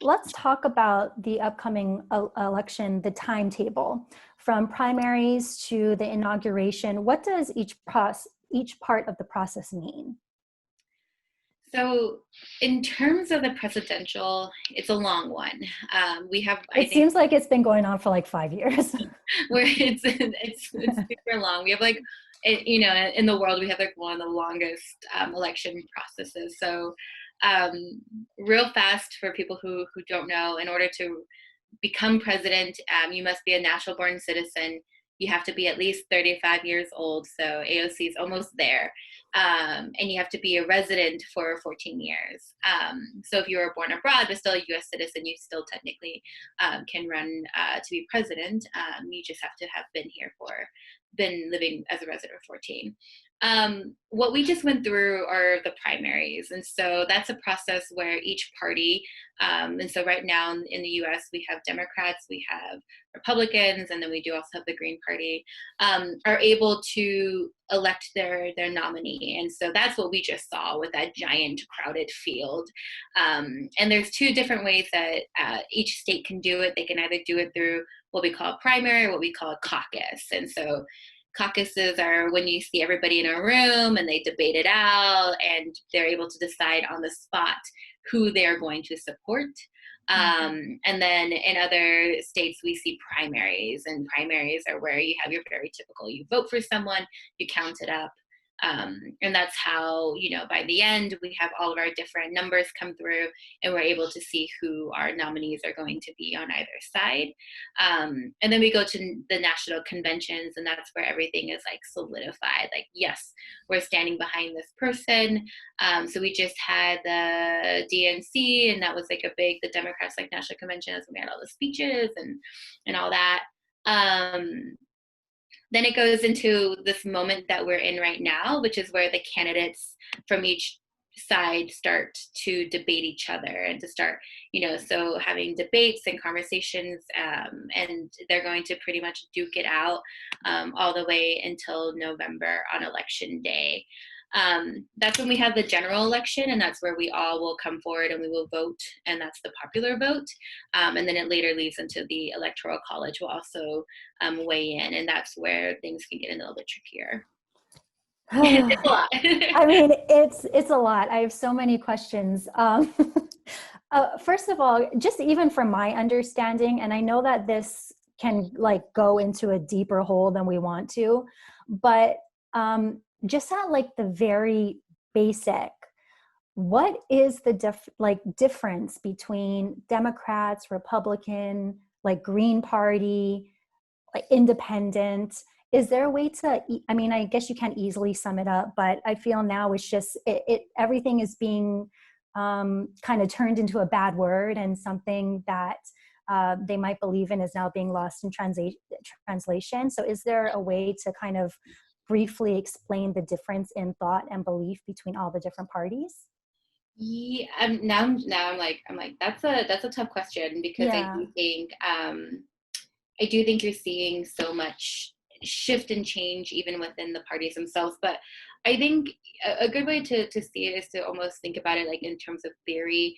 let's talk about the upcoming election, the timetable. From primaries to the inauguration, what does each part of the process mean? So, in terms of the presidential, it's a long one. We have, I It think, seems like it's been going on for like 5 years. where it's super long. We have like, in the world, we have like one of the longest election processes. So, real fast for people who don't know, in order to become president, you must be a natural born citizen. You have to be at least 35 years old. So AOC is almost there. And you have to be a resident for 14 years. So if you were born abroad but still a US citizen, you still technically can run to be president. You just have to have been living as a resident for 14. What we just went through are the primaries. And so that's a process where each party, and so right now in the US, we have Democrats, we have Republicans, and then we do also have the Green Party, are able to elect their nominee. And so that's what we just saw with that giant crowded field. And there's two different ways that each state can do it. They can either do it through what we call a primary or what we call a caucus. And so caucuses are when you see everybody in a room and they debate it out and they're able to decide on the spot who they're going to support. And then in other states, we see primaries, and primaries are where you have your very typical, you vote for someone, you count it up. And that's how, by the end, we have all of our different numbers come through and we're able to see who our nominees are going to be on either side. And then we go to the national conventions, and that's where everything is like solidified. Like, yes, we're standing behind this person. So we just had the DNC, and that was like the Democrats like national convention, as we had all the speeches and all that. Then it goes into this moment that we're in right now, which is where the candidates from each side start to debate each other and to start, so having debates and conversations, and they're going to pretty much duke it out all the way until November on election day. That's when we have the general election, and that's where we all will come forward and we will vote, and that's the popular vote. And then it later leads into the Electoral College will also weigh in, and that's where things can get a little bit trickier. It's a lot. I mean, it's a lot. I have so many questions. First of all, just even from my understanding, and I know that this can like go into a deeper hole than we want to, but just at like the very basic, what is the difference between Democrats, Republican, like Green Party, like independent? Is there a way to, I mean, I guess you can't easily sum it up, but I feel now it's just, everything is being kind of turned into a bad word, and something that they might believe in is now being lost in translation. So is there a way to kind of briefly explain the difference in thought and belief between all the different parties? Yeah, now I'm like that's a tough question, because Yeah. I do think you're seeing so much shift and change even within the parties themselves. But I think a good way to see it is to almost think about it like in terms of theory.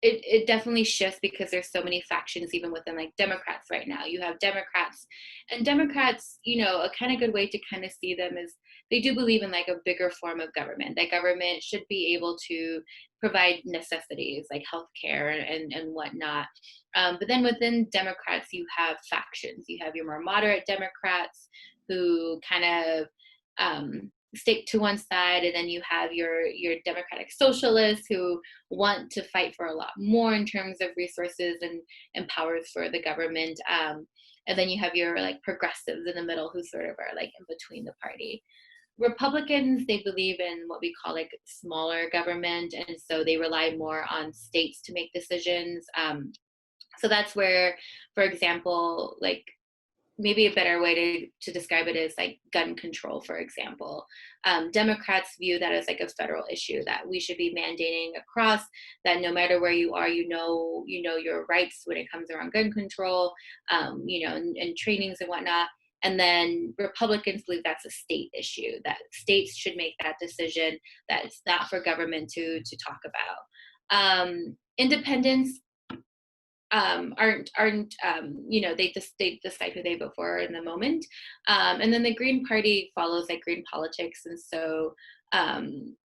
It definitely shifts because there's so many factions even within like Democrats right now. You have Democrats, and Democrats, a kind of good way to kind of see them is they do believe in like a bigger form of government. That government should be able to provide necessities like healthcare and whatnot. But then within Democrats, you have factions. You have your more moderate Democrats who kind of stick to one side, and then you have your democratic socialists who want to fight for a lot more in terms of resources and powers for the government, and then you have your like progressives in the middle who sort of are like in between the party. Republicans, they believe in what we call like smaller government, and so they rely more on states to make decisions. So that's where, for example, like maybe a better way to describe it is like gun control, for example. Democrats view that as like a federal issue, that we should be mandating across, that no matter where you are, your rights when it comes around gun control, and trainings and whatnot. And then Republicans believe that's a state issue, that states should make that decision, that it's not for government to talk about. Independents aren't they decide who they vote for in the moment, and then the Green Party follows like green politics, and so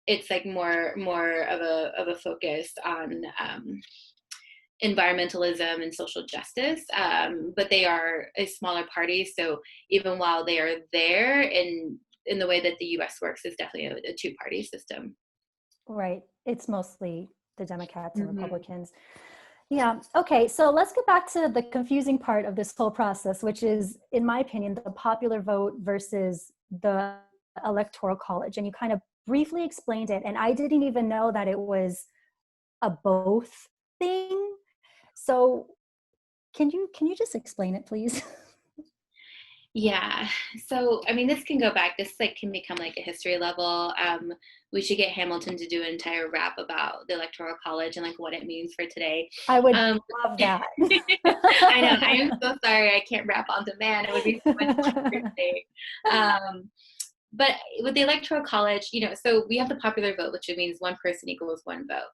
it's like more of a focus on environmentalism and social justice, but they are a smaller party, so even while they are there in the way that the US works is definitely a two-party system. Right. It's mostly the Democrats and Mm-hmm. Republicans. Yeah. Okay. So let's get back to the confusing part of this whole process, which is, in my opinion, the popular vote versus the electoral college. And you kind of briefly explained it. And I didn't even know that it was a both thing. So can you just explain it, please? Yeah. So, I mean, this can go back. This like can become like a history level. We should get Hamilton to do an entire rap about the Electoral College and like what it means for today. I would Um, love that. I know. I am so sorry. I can't rap on demand. It would be so much easier today. Um, but with the Electoral College, so we have the popular vote, which means one person equals one vote.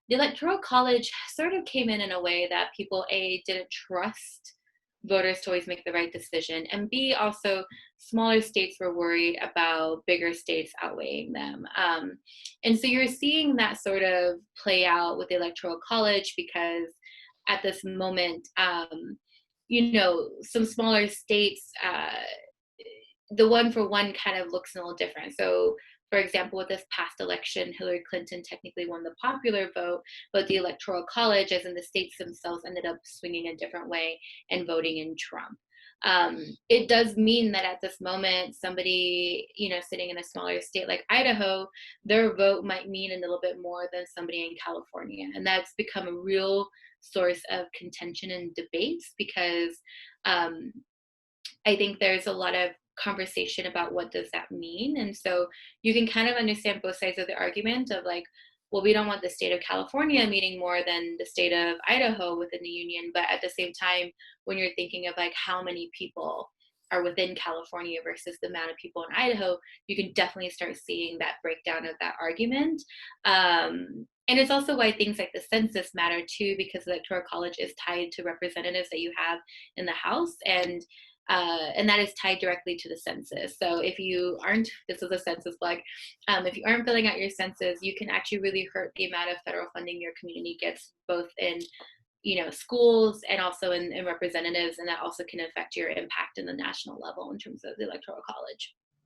The Electoral College sort of came in a way that people, A, didn't trust voters to always make the right decision, and B, also smaller states were worried about bigger states outweighing them. And so you're seeing that sort of play out with the Electoral College because at this moment, some smaller states, the one for one kind of looks a little different. So, for example, with this past election, Hillary Clinton technically won the popular vote, but the Electoral College, as in the states themselves, ended up swinging a different way and voting in Trump. It does mean that at this moment, somebody, sitting in a smaller state like Idaho, their vote might mean a little bit more than somebody in California. And that's become a real source of contention and debates because um, I think there's a lot of conversation about what does that mean. And so you can kind of understand both sides of the argument of like, well, we don't want the state of California meaning more than the state of Idaho within the union. But at the same time, when you're thinking of like how many people are within California versus the amount of people in Idaho, you can definitely start seeing that breakdown of that argument. And it's also why things like the census matter too, because the Electoral College is tied to representatives that you have in the House, and that is tied directly to the census. So if you aren't, this is a census plug, if you aren't filling out your census, you can actually really hurt the amount of federal funding your community gets, both in schools and also in representatives, and that also can affect your impact in the national level in terms of the Electoral College.